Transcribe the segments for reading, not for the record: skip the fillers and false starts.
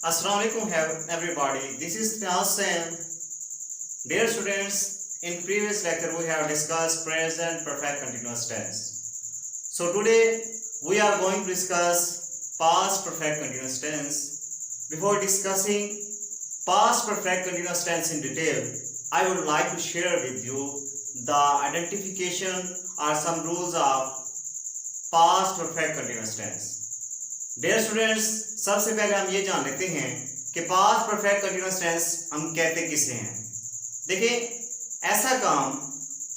Assalamualaikum everybody. This is Hassan. Dear students, in previous lecture we have discussed present perfect continuous tense. So today we are going to discuss past perfect continuous tense. Before discussing past perfect continuous tense in detail, I would like to share with you the identification or some rules of past perfect continuous tense. Dear students, सबसे पहले हम ये जान लेते हैं कि past perfect continuous tense हम कहते किसे हैं। देखिए, ऐसा काम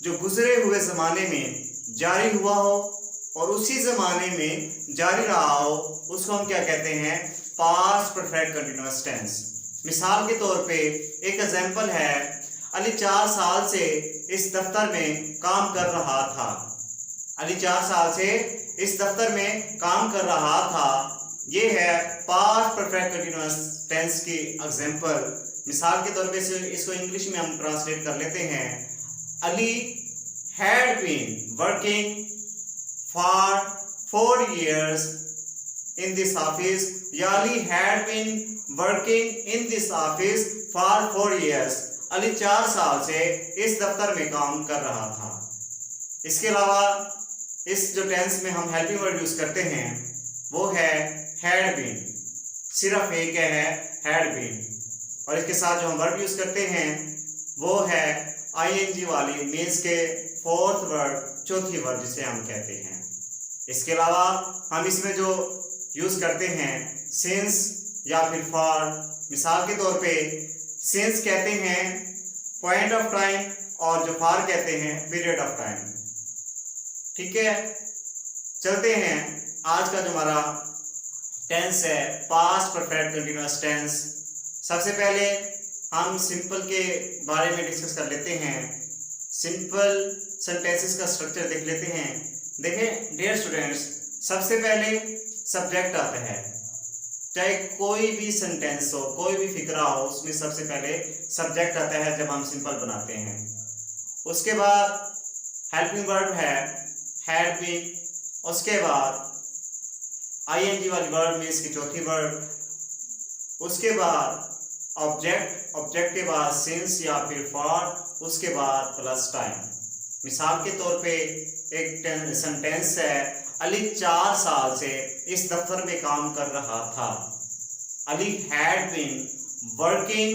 जो गुजरे हुए ज़माने में जारी हुआ हो और उसी ज़माने में जारी रहा हो, उसको हम क्या कहते हैं? Past perfect continuous tense. मिसाल के तौर पे एक एग्जांपल है, अली 4 साल से इस दफ्तर में काम कर रहा था। अली 4 साल से इस दफ्तर में काम कर रहा था। ये है पास्ट परफेक्ट कंटीन्यूअस टेंस की एग्जांपल। मिसाल के तौर पे इसको इंग्लिश में हम ट्रांसलेट कर लेते हैं। Ali had been working for 4 years in this office, या Ali had been working in this office for 4 years। Ali 4 साल से इस दफ्तर में काम कर रहा था। इसके अलावा इस जो टेंस में हम हेल्पिंग वर्ड यूज करते हैं वो है हैड बीन। सिर्फ एक है हैड बीन, और इसके साथ जो हम वर्ड यूज करते हैं वो है आईएनजी वाली, मीन्स के फोर्थ वर्ड, चौथी वर्ड जिसे हम कहते हैं। इसके अलावा हम इसमें जो यूज करते हैं सिंस या फिर फॉर। मिसाल के तौर पे सिंस कहते हैं पॉइंट ऑफ टाइम और जो फॉर कहते हैं पीरियड ऑफ टाइम। ठीक है, चलते हैं। आज का जो हमारा टेंस है पास्ट परफेक्ट कंटीन्यूअस टेंस। सबसे पहले हम सिंपल के बारे में डिस्कस कर लेते हैं। सिंपल सेंटेंसेस का स्ट्रक्चर देख लेते हैं। देखें डियर स्टूडेंट्स, सबसे पहले सब्जेक्ट आता है। चाहे कोई भी सेंटेंस हो, कोई भी फिक्रा हो, उसमें सबसे पहले सब्जेक्ट आता है जब हम सिंपल बनाते हैं। उसके बाद हेल्पिंग वर्ब है हैड बीन। उसके बाद आईएनजी वाली वर्ब में इसकी चौथी वर्ब। उसके बाद ऑब्जेक्ट, ऑब्जेक्ट के बाद सिंस या फिर फॉर, उसके बाद प्लस टाइम। मिसाल के तौर पे एक सेंटेंस है, अली 4 साल से इस दफ्तर में काम कर रहा था। Ali had been working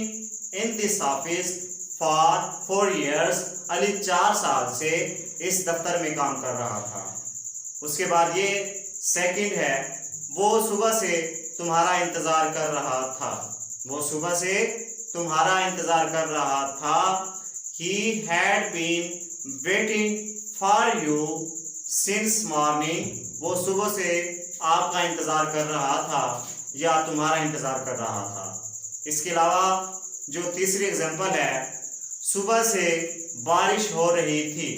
in this office for 4 years। Ali 4 साल से इस दफ्तर में काम कर रहा था। उसके बाद ये सेकंड है, वो सुबह से तुम्हारा इंतजार कर रहा था। वो सुबह से तुम्हारा इंतजार कर रहा था। He had been waiting for you since morning। वो सुबह से आपका इंतजार कर रहा था या तुम्हारा इंतजार कर रहा था। इसके अलावा जो तीसरी एग्जांपल है, सुबह से बारिश हो रही थी।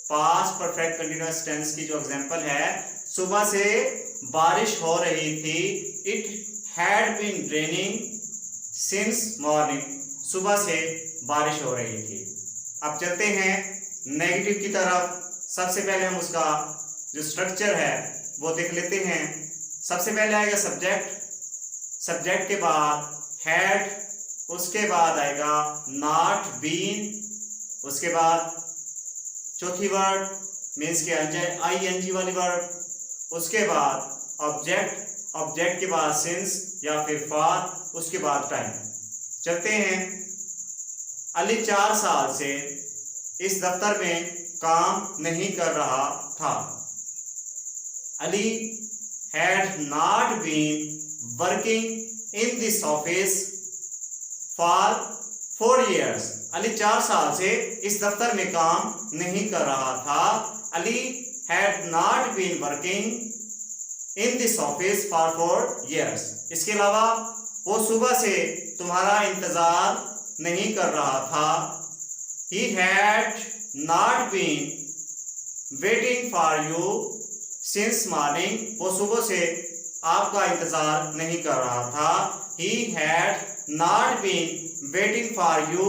पास्ट परफेक्ट कंटीन्यूअस टेंस की जो एग्जांपल है, सुबह से बारिश हो रही थी। It had been raining since morning. सुबह से बारिश हो रही थी। अब चलते हैं नेगेटिव की तरफ। सबसे पहले हम उसका जो स्ट्रक्चर है वो देख लेते हैं। सबसे पहले आएगा सब्जेक्ट, सब्जेक्ट के बाद हैड, उसके बाद आएगा नॉट बीन, उसके बाद चौथी वर्ड मीन्स के आईएनजी वाली वर्ड, उसके बाद ऑब्जेक्ट, ऑब्जेक्ट के बाद सिंस या फिर फॉर, उसके बाद टाइम। चलते हैं। अली 4 साल से इस दफ्तर में काम नहीं कर रहा था। Ali had not been working in this office for 4 years। Ali 4 साल से इस दफ्तर में काम नहीं कर रहा था। Ali had not been working in this office for 4 years। इसके अलावा वो सुबह से तुम्हारा इंतजार नहीं कर रहा था। He had not been waiting for you since morning। वो सुबह से आपका इंतजार नहीं कर रहा था। He had not been waiting for you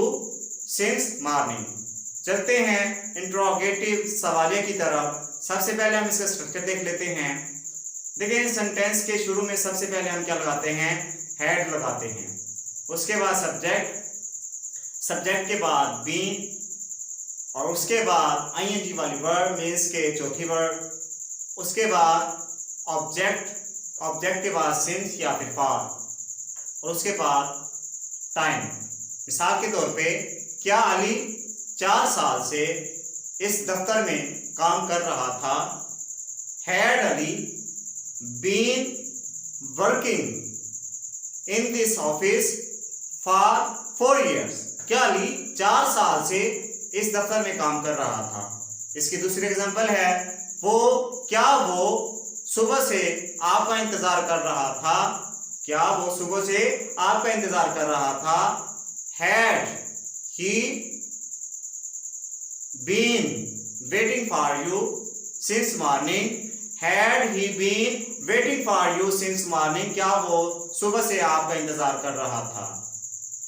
since morning। चलते हैं इंट्रोगेटिव सवालिया की तरफ। सबसे पहले हम इसका स्ट्रक्चर देख लेते हैं। देखिए, सेंटेंस के शुरू में सबसे पहले हम क्या लगाते हैं? हैड लगाते हैं। उसके बाद सब्जेक्ट, सब्जेक्ट के बाद बीन, और उसके बाद आईएनजी वाली वर्ब मीन्स के चौथी वर्ब। उसके बाद ऑब्जेक्ट, ऑब्जेक्ट के बाद सिंस या फिर फॉर, और उसके बाद टाइम। मिसाल के तौर पे, क्या अली 4 साल से इस दफ्तर में काम कर रहा था? Had Ali been working in this office for 4 years? क्या अली 4 साल से इस दफ्तर में काम कर रहा था? इसकी दूसरी एग्जांपल है, क्या वो सुबह से आपका इंतजार कर रहा था? क्या वो सुबह से आपका इंतजार कर रहा था? Had he been waiting for you since morning? Had he been waiting for you since morning? क्या वो सुबह से आपका इंतजार कर रहा था?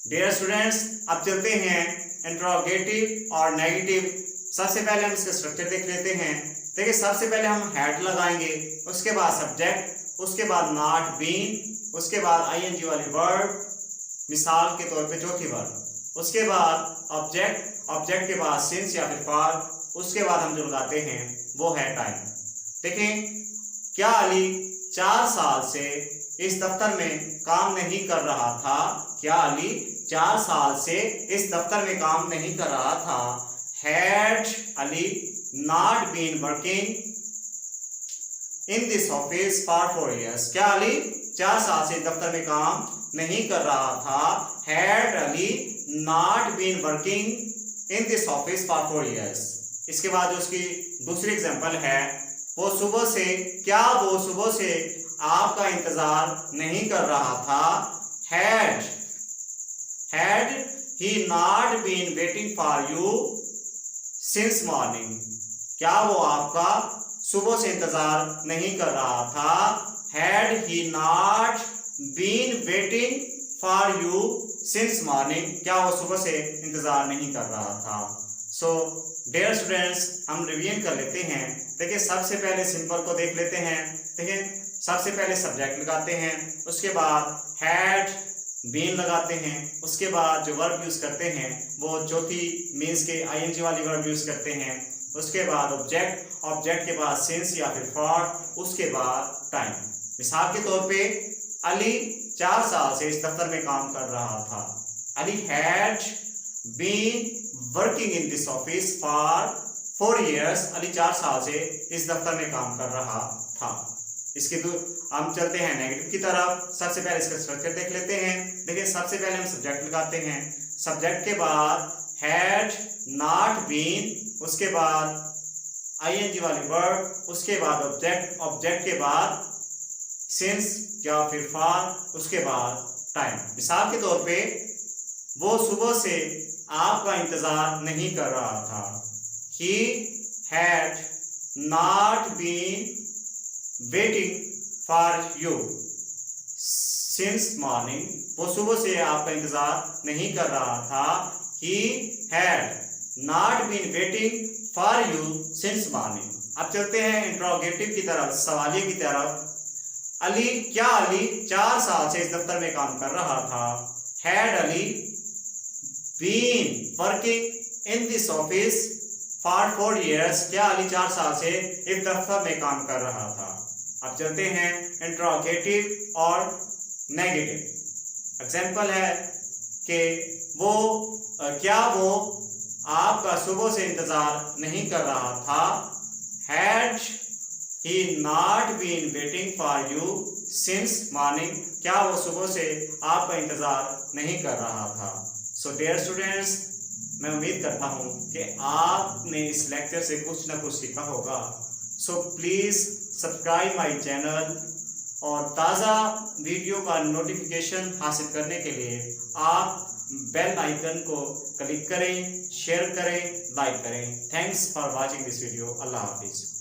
डियर स्टूडेंट्स, अब चलते हैं इंट्रोगेटिव और नेगेटिव। सबसे पहले हम इसका स्ट्रक्चर देख लेते हैं। देखिए, सबसे पहले हम हैड लगाएंगे, उसके बाद सब्जेक्ट, उसके बाद नॉट बीन, उसके बाद आईएनजी वाली वर्ब, मिसाल के तौर पे चौथी वर्ब, उसके बाद ऑब्जेक्ट, ऑब्जेक्ट के बाद सिंस या फिर फॉर, उसके बाद हम जो लगाते हैं वो है टाइम। देखें, क्या अली 4 साल से इस दफ्तर में काम नहीं कर रहा था? क्या अली 4 साल से इस दफ्तर में काम नहीं कर रहा था? Had Ali not been working in this office for 4 years? क्या अली 4 साल से दफ्तर में काम नहीं कर रहा था? Had Ali not been working in this office for 4 years? इसके बाद जो उसकी दूसरी एग्जांपल है, वो सुबह से, क्या वो सुबह से आपका इंतजार नहीं कर रहा था? Had he not been waiting for you since morning? क्या वो आपका सुबह से इंतजार नहीं कर रहा था? Had he not been waiting for you since morning? क्या वो सुबह से इंतजार नहीं कर रहा था? सो डियर स्टूडेंट्स, हम रिवीजन कर लेते हैं। देखिए, सबसे पहले सिंपल को देख लेते हैं। देखिए, सबसे पहले सब्जेक्ट लगाते हैं, उसके बाद हैड बीन लगाते हैं, उसके बाद जो वर्ब यूज करते हैं वो चौथी मीन्स के आईएनजी वाली वर्ब यूज करते हैं, उसके बाद ऑब्जेक्ट, ऑब्जेक्ट के बाद सिंस या फिर फॉर, उसके बाद टाइम। मिसाल के तौर पे, अली 4 साल से इस दफ्तर में काम कर रहा था। Ali had been working in this office for 4 years? Ali 4 साल से इस दफ्तर में काम कर रहा था। इसके हम चलते हैं नेगेटिव की तरफ। सबसे पहले इसका स्ट्रक्चर देख लेते हैं। देखिए, सबसे पहले हम सब्जेक्ट लगाते हैं, सब्जेक्ट के बाद हैड नॉट बीन, उसके बाद आईएनजी वाली वर्ब, उसके बाद ऑब्जेक्ट, ऑब्जेक्ट के बाद सिंस या फिर फॉर, उसके बाद टाइम। मिसाल के तौर पे, वो सुबह से आपका इंतजार नहीं कर रहा था। He had not been waiting for you since morning? वो सुबह से आपका इंतजार नहीं कर रहा था। He had not been waiting for you since morning. अब चलते हैं इंट्रोगेटिव की तरफ, सवालिये की तरफ। अली, क्या अली 4 साल से इस दफ्तर में काम कर रहा था? Had Ali been working in this office for 4 years? क्या अली 4 साल से इस दफ्तर में काम कर रहा था? अब चलते हैं इंट्रोगेटिव और नेगेटिव। एग्जाम्पल है कि क्या वो आपका सुबह से इंतजार नहीं कर रहा था? Had he not been waiting for you since morning? क्या वो सुबह से आपका इंतजार नहीं कर रहा था? सो डियर स्टूडेंट्स, मैं उम्मीद करता हूँ कि आपने इस लेक्चर से कुछ ना कुछ सीखा होगा। So please subscribe my channel, और ताज़ा वीडियो का नोटिफिकेशन हासिल करने के लिए आप बेल आइकन को क्लिक करें, शेयर करें, लाइक करें। Thanks for watching this video. अल्लाह हाफिज़।